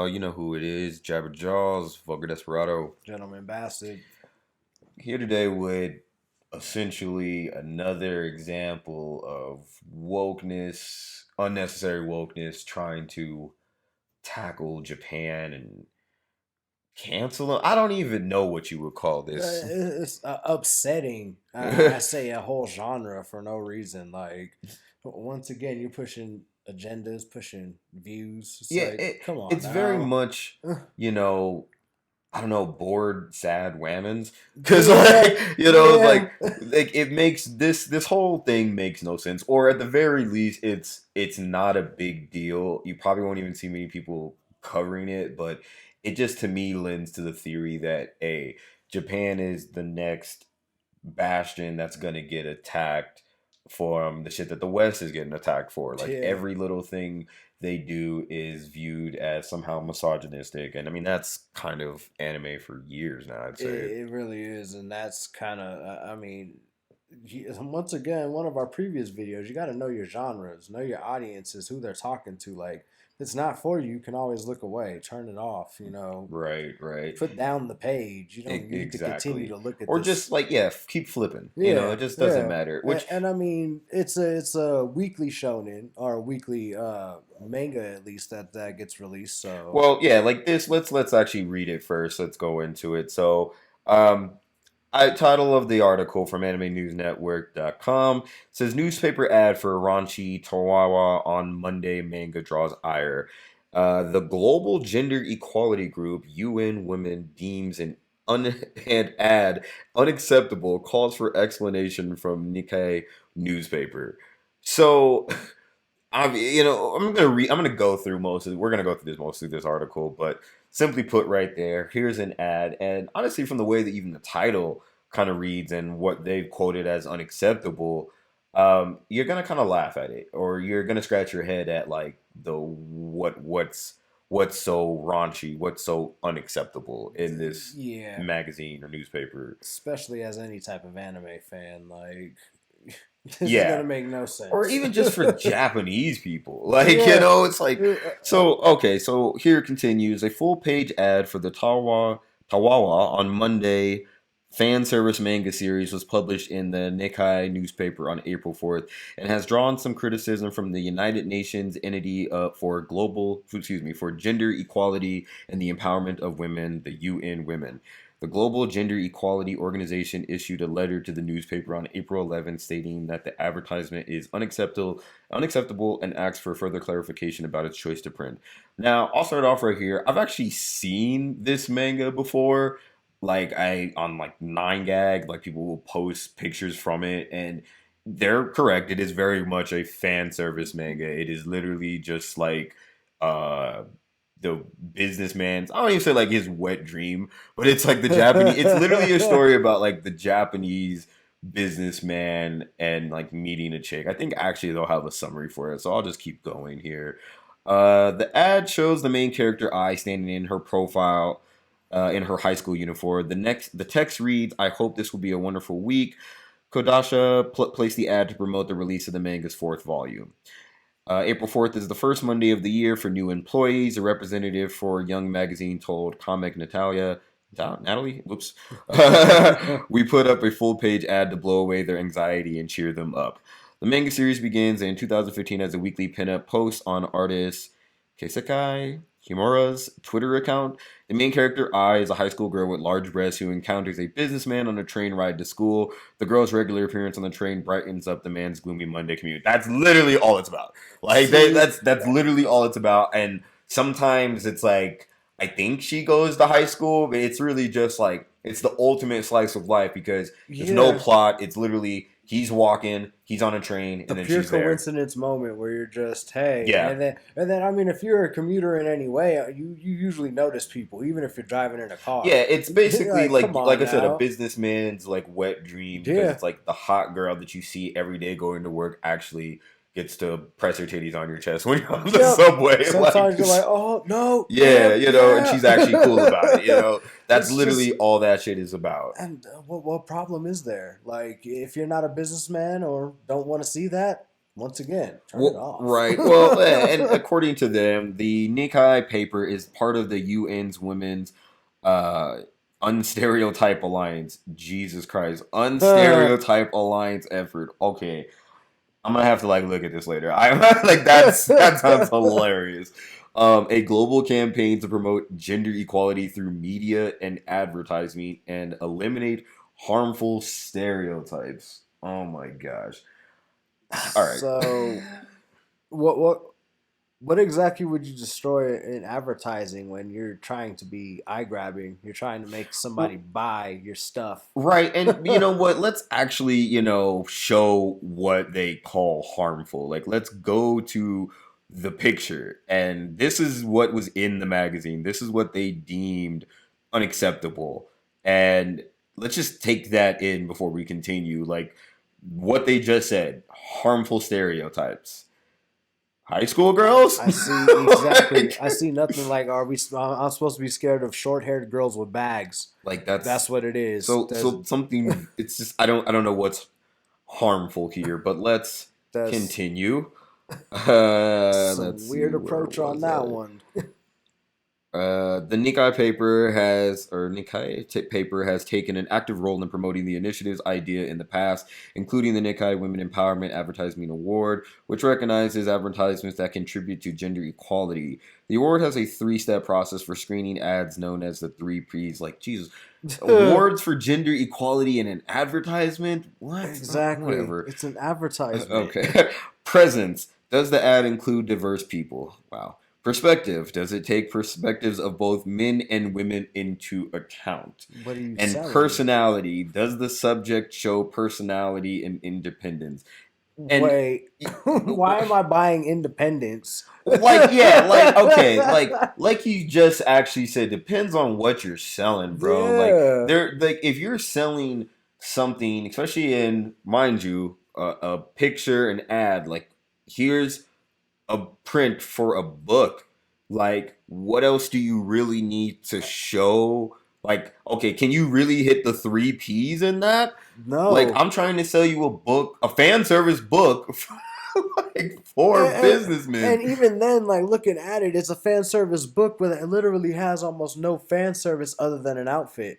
You know who it is, JabberJawz, Vulgar Desperado, Gentleman Bastard. here today with essentially another example of wokeness, unnecessary wokeness, trying to tackle Japan and cancel them. I don't even know what you would call this. It's upsetting. I say a whole genre for no reason. Like, once again, you're pushing agendas, pushing views. It's Yeah, like, come on it's very now. much, you know, I don't know, bored, sad whammons. Cause Yeah, like yeah. it makes this whole thing makes no sense. Or at the very least, it's not a big deal. You probably won't even see many people covering it, but it just to me lends to the theory that Japan is the next bastion that's gonna get attacked for the shit that the West is getting attacked for. Like Yeah. every little thing they do is viewed as somehow misogynistic, and I mean that's kind of anime for years now. I'd It, say. it really is, and that's kind of, once again, one of our previous videos, you got to know your genres, know your audiences, who they're talking to. Like, if it's not for you, you can always look away, turn it off. Right, right. Put down the page. You don't need to continue Exactly. to look at Or this. just like yeah, keep flipping. Yeah, It just doesn't yeah, matter. and, Which and I mean, it's a weekly shonen or a weekly manga at least that gets released. So well, yeah, like this. Let's actually read it first. Let's go into it. So, um, title of the article from AnimeNewsNetwork.com says newspaper ad for Ranchi Tawawa on Monday manga draws ire. The global gender equality group UN Women deems an ad unacceptable, calls for explanation from Nikkei newspaper. So I'm gonna read. I'm gonna go through most of. We're gonna go through this most of this article, but simply put, right there, here's an ad, and honestly, from the way that even the title kind of reads and what they've quoted as unacceptable, you're gonna kind of laugh at it, or you're gonna scratch your head at like the what's so raunchy, what's so unacceptable in this yeah, magazine or newspaper. especially as any type of anime fan, like this is Yeah, gonna make no or sense. even just for Japanese people. Like, Yeah. it's like so okay, so here continues a full page ad for the Tawawa on Monday fan service manga series was published in the Nikkei newspaper on April 4th and has drawn some criticism from the United Nations entity for gender equality and the empowerment of women, the UN Women. The Global Gender Equality Organization issued a letter to the newspaper on April 11th stating that the advertisement is unacceptable and asks for further clarification about its choice to print. Now, I'll start off right here. I've actually seen this manga before. Like I on like 9gag, like people will post pictures from it and they're correct. It is very much a fan service manga. It is literally just like uh the businessman's, I don't even say like his wet dream, but it's like the Japanese, it's literally a story about like the Japanese businessman and like meeting a chick. I think actually they'll have a summary for it, so I'll just keep going here. The ad shows the main character I standing in her profile in her high school uniform. The text reads, "I hope this will be a wonderful week." Kodasha placed the ad to promote the release of the manga's fourth volume. April 4th is the first Monday of the year for new employees. A representative for Young Magazine told comic Natalie, whoops, we put up a full page ad to blow away their anxiety and cheer them up. The manga series begins in 2015 as a weekly pinup post on artist Keisekai Kimura's Twitter account. The main character, I, is a high school girl with large breasts who encounters a businessman on a train ride to school. The girl's regular appearance on the train brightens up the man's gloomy Monday commute. That's literally all it's about. Like See, that's literally all it's about. And sometimes it's like I think she goes to high school, but it's really just like it's the ultimate slice of life because there's no yeah, plot. It's literally he's walking, he's on a train, the and then pure she's there. coincidence moment where you're just hey, Yeah, and then I mean, if you're a commuter in any way, you usually notice people, even if you're driving in a car. yeah, it's basically Like, come like on I said, a now. businessman's like wet dream because Yeah. it's like the hot girl that you see every day going to work actually gets to press her titties on your chest when you're on the Yep. subway. Like, Sometimes you're like, oh no, yeah, damn, and yeah. she's actually cool about it. That's It's literally just, all that shit is about. and what problem is there? Like, if you're not a businessman or don't want to see that, Once again, turn it Well, off. right. Well, and according to them, the Nikkei paper is part of the UN's Women's uh, Unstereotype Alliance. Jesus Christ, Unstereotype Alliance effort. Okay, I'm gonna have to like look at this later. I like that sounds hilarious. A global campaign to promote gender equality through media and advertising and eliminate harmful stereotypes. Oh my gosh. All right. So, what what what exactly would you destroy in advertising when you're trying to be eye grabbing? You're trying to make somebody buy your stuff. Right, and you know what? Let's actually, show what they call harmful. Like, let's go to the picture, and this is what was in the magazine. This is what they deemed unacceptable, and let's just take that in before we continue. Like, what they just said, harmful stereotypes. High school girls? I see exactly. Like, I see nothing like. Are we? I'm supposed to be scared of short-haired girls with bags. like That's what it is. so something. It's just I don't know what's harmful here, but let's That's continue. some Let's see, weird where approach on was that I? one. The Nikkei paper paper has taken an active role in promoting the initiative's idea in the past, including the Nikkei Women Empowerment Advertising Award, which recognizes advertisements that contribute to gender equality. The award has a three-step process for screening ads known as the three Ps. Like, Jesus, awards for gender equality in an advertisement? What? Exactly. Whatever. It's an advertisement. Okay. Presence. Does the ad include diverse people? Wow. Perspective. Does it take perspectives of both men and women into account? What are you And selling? personality. Does the subject show personality and independence? And Wait, why am I buying independence? like, yeah, like, okay, like you just actually said, depends on what you're selling, bro. Yeah. Like if you're selling something, especially in, mind you, a picture, an ad, like here's a print for a book. Like, what else do you really need to show? Like, okay, can you really hit the three P's in that? Like, No. I'm trying to sell you a book, a fan service book, like for businessmen. And even then, like looking at it, it's a fan service book, but it literally has almost no fan service other than an outfit.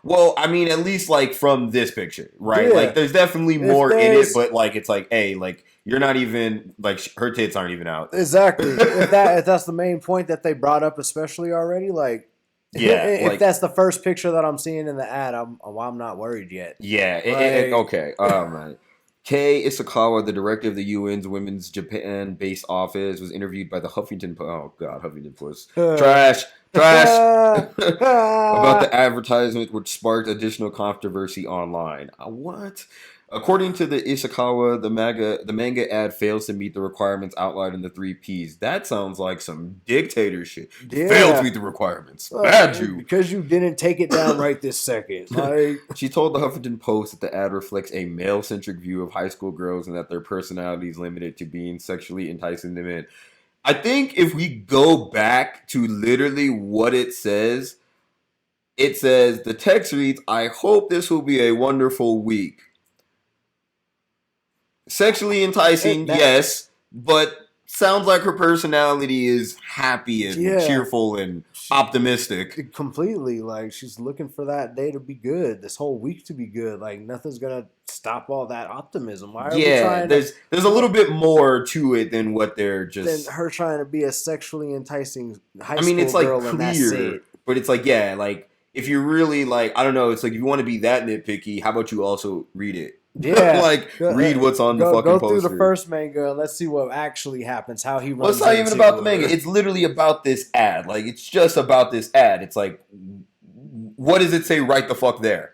Well, I mean, at least like from this picture, right? Yeah. Like, there's definitely If more in it, there's- but like, it's like, hey, like you're not even like her tits aren't even out. Exactly. if that's the main point that they brought up, especially already, like Yeah, if like, that's the first picture that I'm seeing in the ad, I'm not worried yet. yeah, Like- okay. Oh man. Kei Isakawa, the director of the UN's Women's Japan-based office, was interviewed by the Huffington Post. Oh God, Huffington Post. Trash. About the advertisement, which sparked additional controversy online. What? According to the Ishikawa, the manga ad fails to meet the requirements outlined in the three Ps. That sounds like some dictatorship. Yeah. Failed to meet the requirements. Bad you. Because you didn't take it down right this second. Like, She told the Huffington Post that the ad reflects a male-centric view of high school girls and that their personality is limited to being sexually enticing to men. I think if we go back to literally what it says the text reads, "I hope this will be a wonderful week." Sexually enticing, yes, but sounds like her personality is happy and Yeah. cheerful and optimistic. completely, like she's looking for that day to be good, this whole week to be good. Like nothing's gonna stop all that optimism. Why are we Yeah, trying there's a little bit more to it than what they're than just. her trying to be a sexually enticing high I mean, school it's like girl and that's clear, it. but it's like, yeah, like if you're really like, I don't know, it's like if you want to be that nitpicky, how about you also read it? Yeah, Like read what's on the fucking go poster. through the first manga and let's see what actually happens. How he runs. Well, it's not even into about the her. manga. It's literally about this ad. Like it's just about this ad. It's like, what does it say right the fuck there?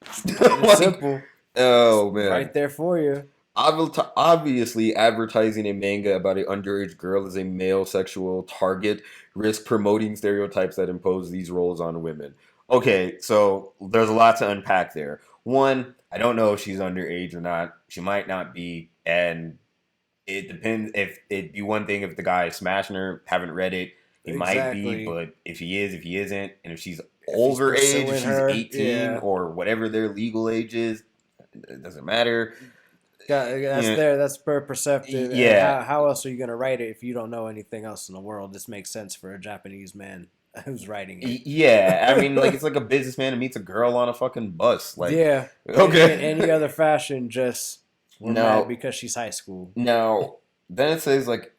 It's Like, simple, oh man. right there for you. Obviously, advertising a manga about an underage girl as a male sexual target risks promoting stereotypes that impose these roles on women. Okay, so there's a lot to unpack there. One, I don't know if she's underage or not. She might not be, and it depends. If it'd be one thing if the guy is smashing her, haven't read it, he might be, Exactly. but if he is, if he isn't, and if she's he's over age, pursuing if she's her, 18 yeah. or whatever their legal age is, it doesn't matter. That's Yeah, there. That's per perceptive. And yeah, how else are you gonna write it if you don't know anything else in the world? This makes sense for a Japanese man who's writing it. yeah. I mean, like it's like a businessman who meets a girl on a fucking bus. Like, Yeah. In okay. any other fashion, just we're mad Now, because she's high school. now, then it says like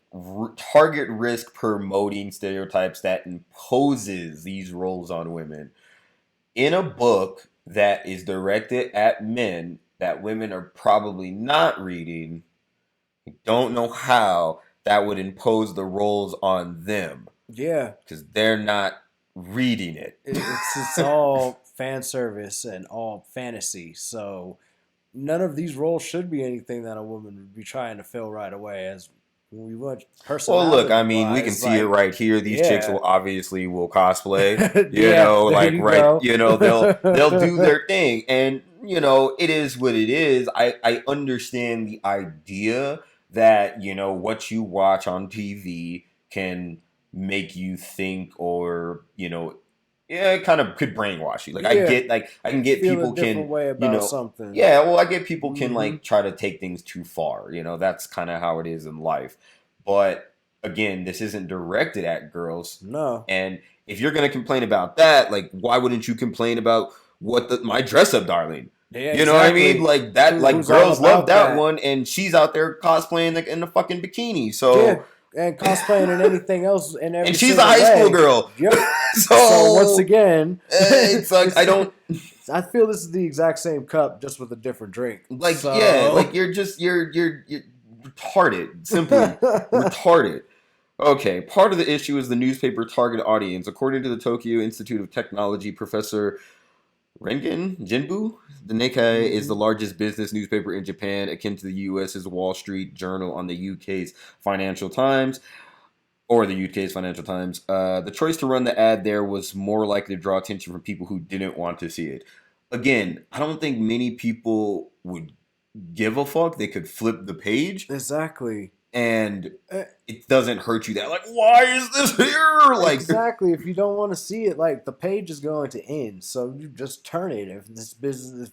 target risk promoting stereotypes that imposes these roles on women in a book that is directed at men that women are probably not reading. I don't know how that would impose the roles on them Yeah. because they're not reading it. It's all fan service and all fantasy. So none of these roles should be anything that a woman would be trying to fill right away. As we want Well, look, I personality mean, we can wise, see it like right here. These chicks yeah, will obviously will cosplay, yeah. There like you right, go. they'll do their thing, and it is what it is. I understand the idea that what you watch on TV can make you think, or yeah, it kind of could brainwash you. Like Yeah, I can get feel a people different can way you about know something. yeah, well, I get people can Hmm. like try to take things too far. That's kind of how it is in life. But again, this isn't directed at girls. No. And if you're gonna complain about that, like, why wouldn't you complain about my dress up, darling? Yeah, You know what I mean? exactly. Like that, like Who's all girls love about that that? one, and she's out there cosplaying like in a fucking bikini. Yeah, So, and cosplaying and anything else in every and she's a single high school way. girl. Yep. So once So again, it's like I it's, don't I feel this is the exact same cup, just with a different drink. like. Yeah, So like you're retarded. Simply retarded. Okay, part of the issue is the newspaper target audience. According to the Tokyo Institute of Technology, Professor Rengen Jinbu, the Nikkei is hmm the largest business newspaper in Japan, akin to the U.S.'s Wall Street Journal on the U.K.'s Financial Times, or the U.K.'s Financial Times. The choice to run the ad there was more likely to draw attention from people who didn't want to see it. Again, I don't think many people would give a fuck. They could flip the page, exactly. and Eh, it doesn't hurt you that like, why is this here? Like, Exactly. If you don't want to see it, like the page is going to end, so you just turn it. If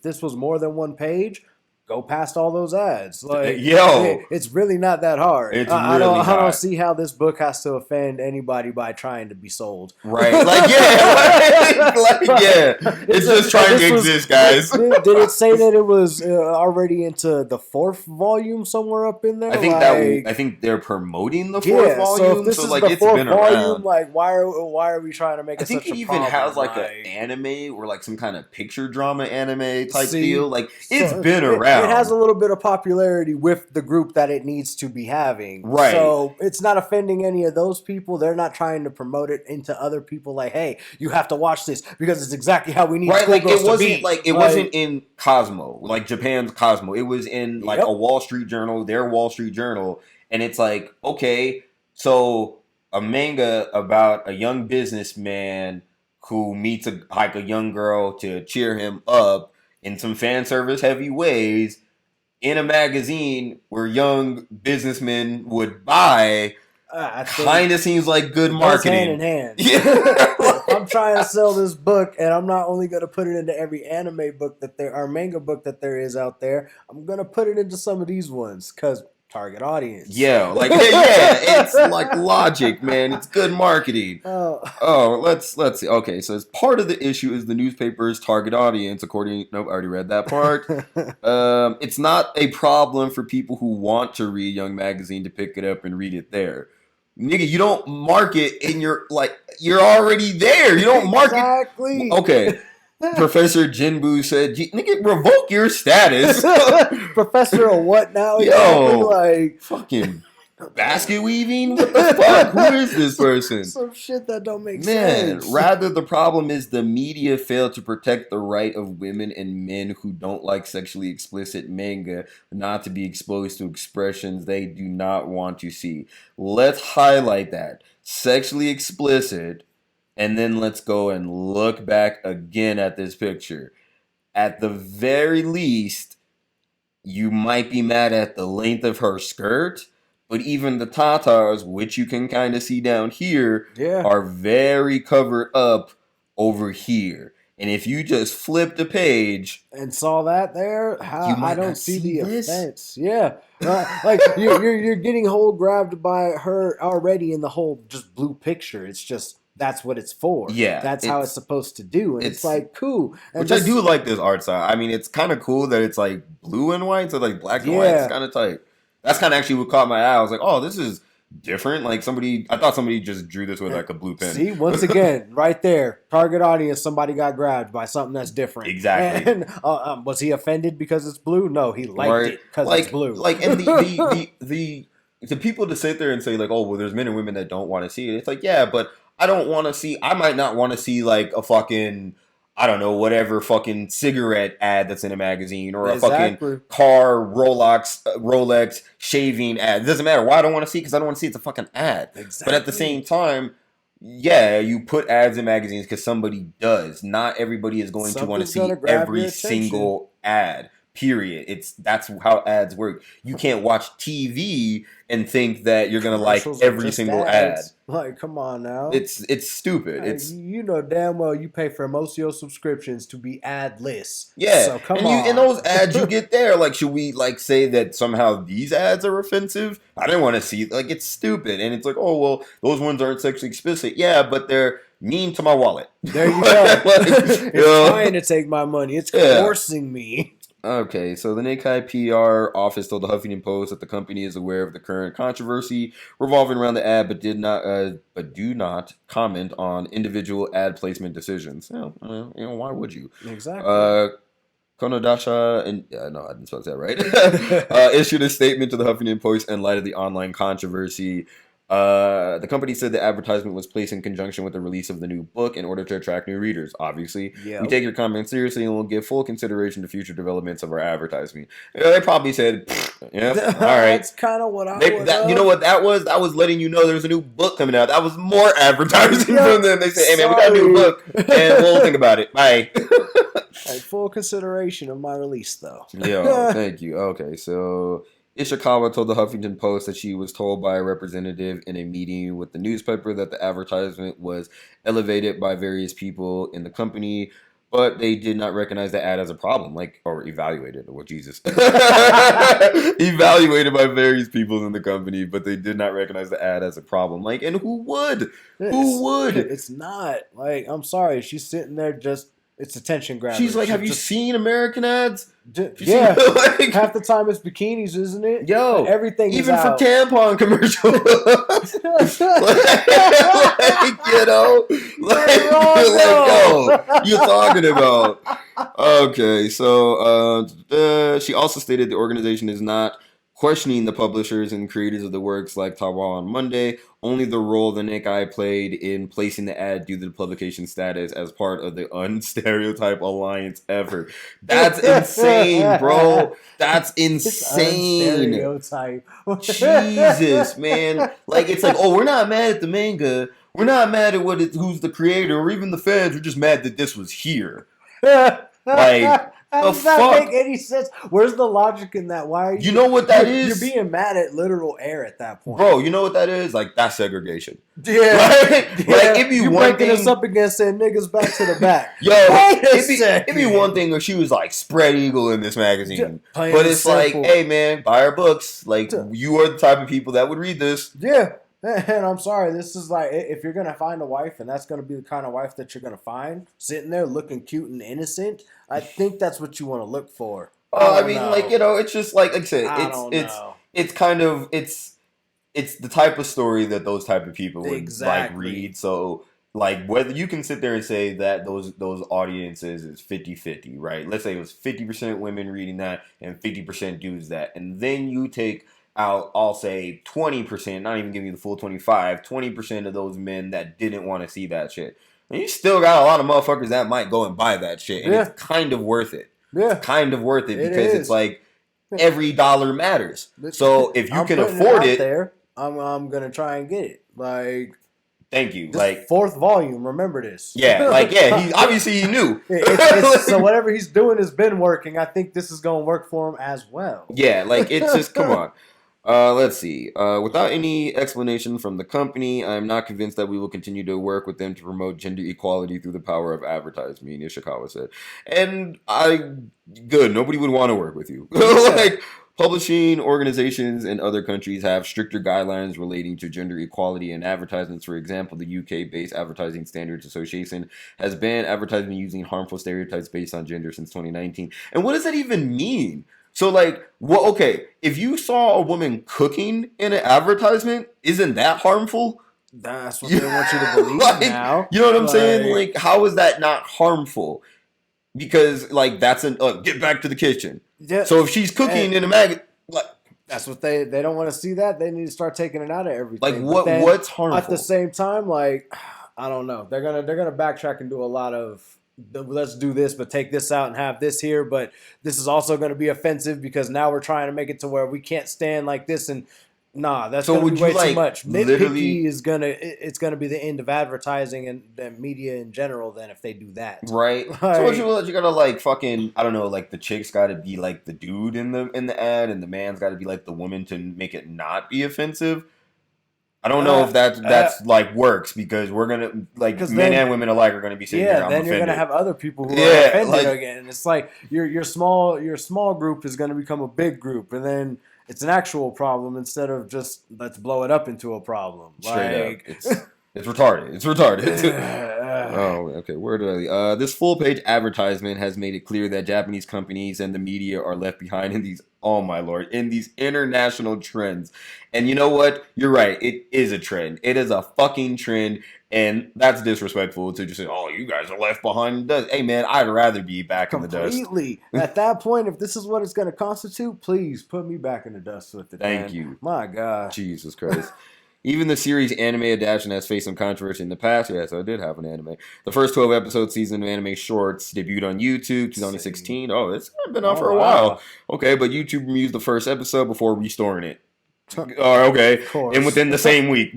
this was more than one page, go past all those ads. Like yo, it's really not that hard. it's I really don't I don't not. see how this book has to offend anybody by trying to be sold. Right. Like, yeah. Like, yeah. It's just trying to This was. exist, guys. Did it say that it was already into the fourth volume somewhere up in there? I Like, think they're promoting the fourth yeah. So if volume, this so is like the it's fourth been volume, around. like why are we trying to make I it think such it a even has problem? like a Like, anime or like some kind of picture drama anime type see, deal. Like it's so been it has around. a little bit of popularity with the group that it needs to be having. Right. So it's not offending any of those people. They're not trying to promote it into other people. Like, hey, you have to watch this because it's exactly how we need Right, like schoolgirls to be. it wasn't Like, in Cosmo, like Japan's Cosmo. It was in like a yep. Wall Street Journal, their Wall Street Journal, and it's like, okay, so a manga about a young businessman who meets a young girl to cheer him up in some fan service heavy ways in a magazine where young businessmen would buy. I think Kind of seems like good it goes hand in marketing. hand. Yeah. If I'm trying to sell this book and I'm not only going to put it into every anime book that there or manga book that there is out there, I'm going to put it into some of these ones because target audience. Yeah, like yeah, it's like logic, man. It's good marketing. Oh, Oh, let's see. Okay, so as part of the issue is the newspaper's target audience, according. Nope, I already read that part. It's not a problem for people who want to read Young Magazine to pick it up and read it there. Nigga, you don't market in your you're already there. You don't market. exactly. Okay, Professor Jinbu said, "Nigga, revoke your status." Professor of what now exactly? Yo, Like fucking basket weaving? What the fuck? Who is this person? some shit that don't make Man, sense. rather the problem is the media failed to protect the right of women and men who don't like sexually explicit manga not to be exposed to expressions they do not want to see. Let's highlight that. Sexually explicit, and then let's go and look back again at this picture. At the very least, you might be mad at the length of her skirt, but even the tatas, which you can kind of see down here, Yeah. are very covered up over here. And if you just flip the page and saw that there, you I might don't not see see the this. offense. Yeah, like you're getting whole grabbed by her already in the whole just blue picture. It's just that's what it's for. Yeah, That's how it's supposed to do, and it's it's like cool. And which I this, do like this art style. I mean, it's kind of cool that it's like blue and white, so like black and white. It's yeah. kind of tight. That's kind of actually what caught my eye. I was like, oh, this is different. Like I thought somebody just drew this with like a blue pen. See, once again, right there, target audience. Somebody got grabbed by something that's different. Exactly. And was he offended because it's blue? No, he liked it because it's blue. Like, and the people to sit there and say like, oh, well, there's men and women that don't want to see it. It's like, yeah, but I don't want to see. I might not want to see like a fucking, I don't know, whatever fucking cigarette ad that's in a magazine or a fucking car Rolex shaving ad. It doesn't matter why I don't want to see, because I don't want to see it's a fucking ad. Exactly. But at the same time, yeah, you put ads in magazines because somebody does. Not everybody is going to want to see every single ad. Period. That's how ads work. You can't watch TV and think that you're gonna like every single ad. Like, come on now. It's stupid. Like, it's you know damn well you pay for most of your subscriptions to be adless. Yeah. So come on. And those ads you get there, like, should we like say that somehow these ads are offensive? I didn't want to see, like, it's stupid. And it's like, oh well, those ones aren't sexually explicit. Yeah, but they're mean to my wallet. There you go. It's trying to take my money. It's coercing me. Okay, so the Nikkei PR office told the Huffington Post that the company is aware of the current controversy revolving around the ad, but do not comment on individual ad placement decisions. Why would you? Exactly. Konodasha, and no, I didn't spell that right, issued a statement to the Huffington Post in light of the online controversy. The company said the advertisement was placed in conjunction with the release of the new book in order to attract new readers. Obviously, we take your comments seriously and will give full consideration to future developments of our advertisement. They probably said, "Yeah, all right." That's kind of what I would. You know what that was? That was letting you know there's a new book coming out. That was more advertising from them. They said, "Hey man, we got a new book, and we'll think about it. Bye." Like, full consideration of my release, though. Yeah, thank you. Okay, so Ishikawa told the Huffington Post that she was told by a representative in a meeting with the newspaper that the advertisement was elevated by various people in the company, but they did not recognize the ad as a problem, or evaluated. Oh, Jesus. Evaluated by various people in the company, but they did not recognize the ad as a problem. Like, and who would? Who would? It's not. Like, I'm sorry. She's sitting there just... It's attention grabbing. She's like, have you seen American ads? Yeah. Half the time it's bikinis, isn't it? Yo. Everything even is for out. tampon commercials. Yo, you're talking about. Okay, so she also stated the organization is not questioning the publishers and creators of the works like Tawawa on Monday, only the role the Nikkei played in placing the ad due to the publication status as part of the Unstereotype Alliance effort. That's insane, bro. That's insane. Unstereotype. Jesus, man. Like, it's like, oh, we're not mad at the manga. We're not mad at who's the creator or even the fans. We're just mad that this was here. Like... How does that make any sense? Where's the logic in that? Why are you? You know what that is? You're being mad at literal air at that point, bro. You know what that is? Like, that's segregation. Yeah, right? Yeah. Like, it'd be you're one breaking thing. us up against saying niggas back to the back. Yo, it'd be one thing if she was like spread eagle in this magazine, but it's like, hey man, buy our books. Like, you are the type of people that would read this. Yeah. And I'm sorry, this is like, if you're going to find a wife, and that's going to be the kind of wife that you're going to find, sitting there looking cute and innocent, I think that's what you want to look for. I mean, like, it's just like I said, it's kind of, it's the type of story that those type of people would like read. So, like, whether you can sit there and say that those audiences is 50-50, right? Let's say it was 50% women reading that and 50% dudes that. And then you take... I'll say 20%, not even giving you the full 20% of those men that didn't want to see that shit. And you still got a lot of motherfuckers that might go and buy that shit. And it's kind of worth it. Yeah. It's kind of worth it because it's like every dollar matters. So if you can afford it, I'm going to try and get it. Like... Thank you. Like, 4th volume, remember this. Yeah, like, yeah, he obviously he knew. So whatever he's doing has been working. I think this is going to work for him as well. Yeah, like, it's just, come on. Let's see. Without any explanation from the company, I am not convinced that we will continue to work with them to promote gender equality through the power of advertising, Ishikawa said. And good, nobody would want to work with you. Yeah, Like, publishing organizations in other countries have stricter guidelines relating to gender equality in advertisements. For example, the UK-based Advertising Standards Association has banned advertising using harmful stereotypes based on gender since 2019. And what does that even mean? So like, well, okay, if you saw a woman cooking in an advertisement, isn't that harmful? that's what they want you to believe Like, now. you know what I'm saying? Like, Like, how is that not harmful? Because like that's an get back to the kitchen. yeah, So if she's cooking and in a like, that's what they don't want to see. That they need to start taking it out of like everything. But what then what's at the harmful? same time, like I don't know, they're gonna backtrack and do a lot of let's do this, but take this out and have this here. But this is also going to be offensive because now we're trying to make it to where we can't stand like this and. Nah, that's So gonna be would you way too like much. Nitpicky literally is it's gonna be the end of advertising and media in general. Then if they do that, right? So what like you gotta like fucking I don't know, like the chick's gotta be like the dude in the ad and the man's gotta be like the woman to make it not be offensive. I don't know uh, if uh, that's like works because we're gonna like because men then and women alike are gonna be sitting here. yeah, I'm then you're gonna offended. have other people who are Yeah, offended like again. It's like your small group is gonna become a big group, and then it's an actual problem instead of just let's blow it up into a problem. straight up, Like, it's retarded. It's retarded. uh, Oh, okay. Where did I? This full page advertisement has made it clear that Japanese companies and the media are left behind in these. Oh my lord, in these international trends. And you know what? You're right. It is a trend. It is a fucking trend, and that's disrespectful to just say, "Oh, you guys are left behind in the dust." Hey, man, I'd rather be back in the dust. completely. At that point, if this is what it's gonna constitute, please put me back in the dust with it, Thank man. you, My God. Jesus Christ. Even the series' anime adaptation has faced some controversy in the past. Yes, I did have an anime. The first 12 episode season of anime shorts debuted on YouTube Same. 2016. Oh, it's been out Oh for a while. wow. Okay, but YouTube removed the first episode before restoring it. Oh, okay. Of And course. within the same week,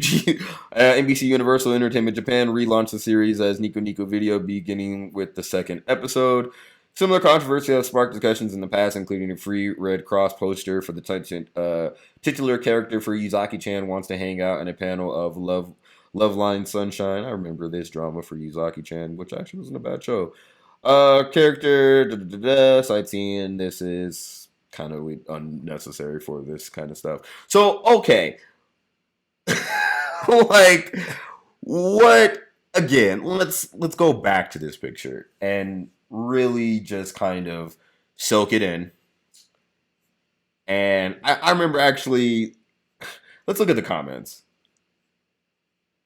NBC Universal Entertainment Japan relaunched the series as Nico Nico Video, beginning with the second episode. Similar controversy has sparked discussions in the past, including a free Red Cross poster for the titular character for Yuzaki-chan wants to hang out in a panel of Love Line Sunshine. I remember this drama for Yuzaki-chan, which actually wasn't a bad show. Character, sightseeing. This is kind of unnecessary for this kind of stuff. So, okay. Like, what again, let's go back to this picture and really just kind of soak it in. And I remember actually, let's look at the comments.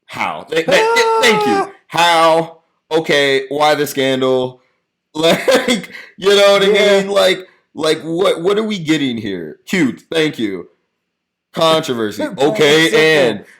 How? Thank you. How? Okay, why the scandal? Like, you know what I Yeah. mean? Like what are we getting here? Cute. Thank you. Controversy. Plain and Okay, and simple.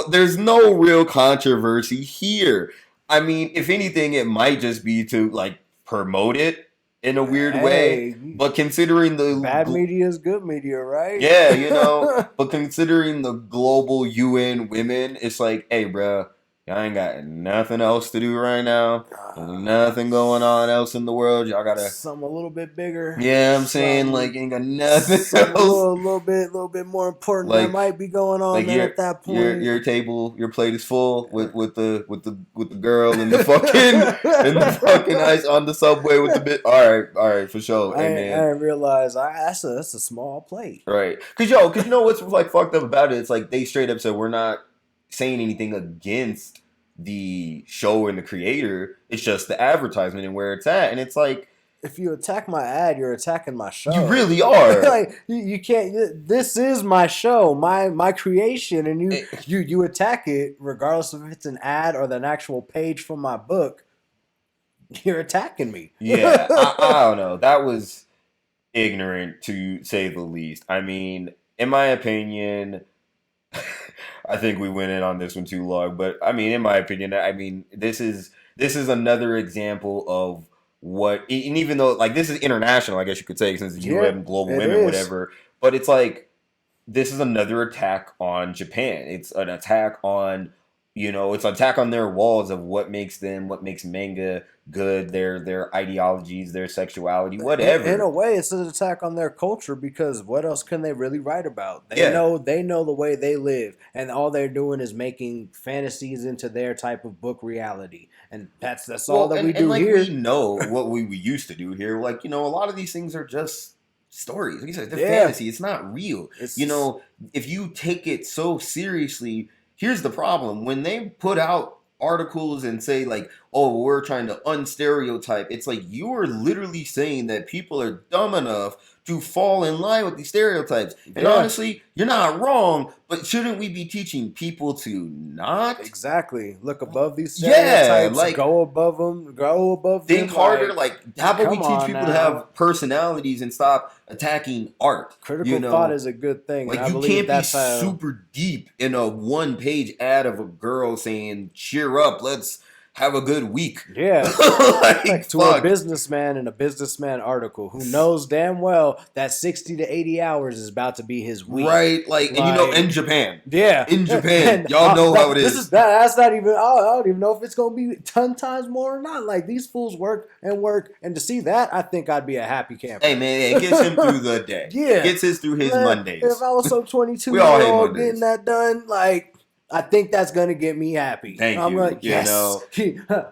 Like, there's no real controversy here. I mean, if anything, it might just be to like promote it in a weird way. hey, But considering bad media is good media, right? yeah, but considering the global UN women, it's like, hey, bruh, y'all ain't got nothing else to do right now. Nothing going on else in the world. Y'all gotta, Some a little bit bigger. yeah, I'm saying, like, Some ain't got nothing some else. little bit more important that Like, might be going on like then at that point. your table, your plate is full with the girl and the fucking and the fucking ice on the subway with the bit. All right, for sure. I Hey, I man. didn't realize that's a small plate. Right. Cause you know what's like fucked up about it? It's like they straight up said we're not saying anything against the show and the creator. It's just the advertisement and where it's at. And it's like, If you attack my ad, you're attacking my show. you really are. Like you can't. This is my show, my creation, and Eh, you attack it regardless of if it's an ad or an actual page from my book. You're attacking me. yeah, I don't know. That was ignorant to say the least. I mean, in my opinion, I think we went in on this one too long, but I mean, in my opinion, I mean, this is another example of what, and even though like this is international, I guess you could say, since it's Yeah, UN, global it women, is. whatever. But it's like this is another attack on Japan. It's an attack on It's an attack on their walls of what makes manga good, their ideologies, their sexuality, In a whatever. way, it's an attack on their culture because what else can they really write about? Yeah. They know the way they live, and all they're doing is making fantasies into their type of book reality, and that's all Well, that we and do like we here. know what we used to do here. Like, a lot of these things are just stories. Like you said, they're Yeah, fantasy. It's not real. it's If you take it so seriously, here's the problem. When they put out articles and say like, oh, we're trying to unstereotype, it's like you are literally saying that people are dumb enough to fall in line with these stereotypes. And yeah. honestly, you're not wrong, but shouldn't we be teaching people to not? Exactly. Look above these Yeah, stereotypes. like Go above them. Go above think them. harder. Like, how about we Come teach on people to now. have personalities and stop attacking art? Critical thought is a good thing, and Like I you believe can't be that's how. super deep in a one-page ad of a girl saying, "Cheer up, let's have a good week." Yeah. Like To a fuck. businessman in a businessman article who knows damn well that 60 to 80 hours is about to be his week. Right, like, and in Japan, Yeah. And, y'all know how it is. That's not even, I don't even know if it's going to be 10 times more or not. Like, these fools work, and to see that, I think I'd be a happy camper. Hey man, it gets him through the day. Yeah. Gets his through his Mondays. If I was some 22 We all year hate old Mondays. getting that done, like, I think that's gonna get me happy. Thank I'm you. like, yes.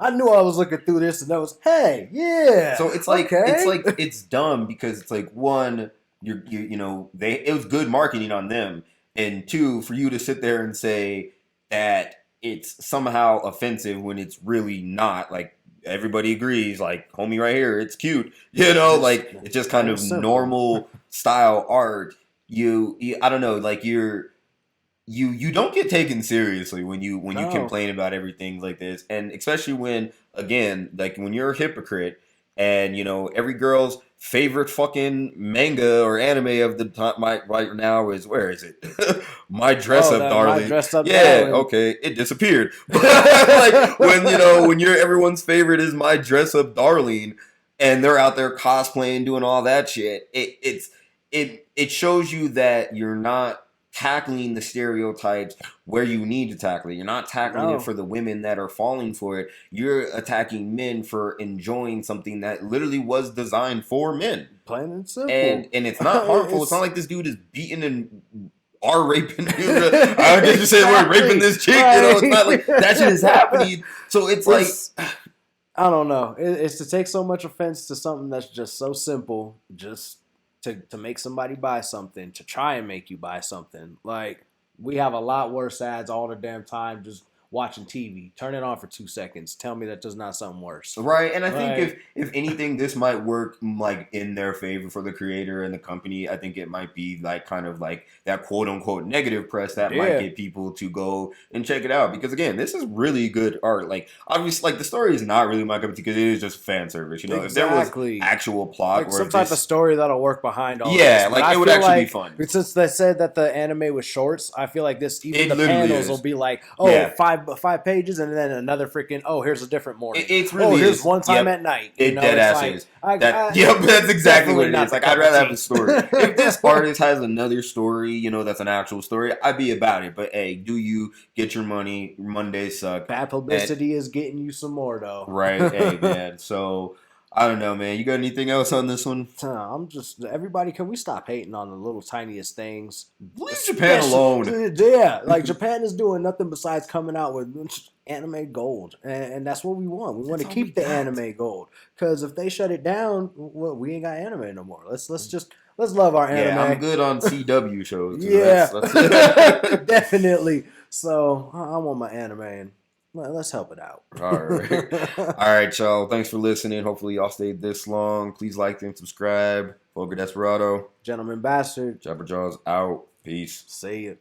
I knew I was looking through this, and I was, hey, yeah. So it's like okay. it's dumb because it's like, one, it was good marketing on them, and two, for you to sit there and say that it's somehow offensive when it's really not. Like, everybody agrees, like, homie right here, it's cute, like it's just kind of simple. normal style art. You I don't know, like you don't get taken seriously when you No. complain about everything like this, and especially when, again, like when you're a hypocrite and every girl's favorite fucking manga or anime of the time right now is, where is it? My Dress Up Darling. My Dress Up Yeah, Darling. okay, it disappeared. Like when everyone's favorite is My Dress Up Darling, and they're out there cosplaying, doing all that shit. It shows you that you're not tackling the stereotypes where you need to tackle it. You're not tackling it for the women that are falling for it. You're attacking men for enjoying something that literally was designed for men. Plain and simple. And it's not harmful. It's not like this dude is beating and raping. I guess you say we're raping this chick. It's not like that shit is happening. So it's like, I don't know. It's to take so much offense to something that's just so simple. Just to make somebody buy something, to try and make you buy something. Like, we have a lot worse ads all the damn time just watching TV. Turn it on for 2 seconds. Tell me that there's not something worse. Right, and I think if anything, this might work like in their favor for the creator and the company. I think it might be like kind of like that quote unquote negative press that might get people to go and check it out, because again, this is really good art. Like, obviously, like, the story is not really my cup of tea because it is just fan service. If there was actual plot, like some type of story that'll work behind all this. Yeah, like it would actually be fun. Since they said that the anime was shorts, I feel like even the panels will be like, five pages, and then another freaking, here's a different morning. It's really here's one time at night. It dead ass is. That's exactly what it is. Like, I'd rather have a story. If this artist has another story, that's an actual story, I'd be about it. But hey, do you get your money? Mondays suck. Bad publicity is getting you some more though. Right. Hey man. So I don't know, man. You got anything else on this one? I'm just, everybody, can we stop hating on the little tiniest things? Leave Japan alone. Yeah, like Japan is doing nothing besides coming out with anime gold, and that's what we want. We want to keep the anime gold, because if they shut it down, well, we ain't got anime no more. Let's love our anime. Yeah, I'm good on CW shows. Yeah, definitely. So I want my anime, and let's help it out. All right, y'all. Thanks for listening. Hopefully, y'all stayed this long. Please like and subscribe. Vulgar Desperado. Gentleman Bastard. JabberJawz out. Peace. See ya.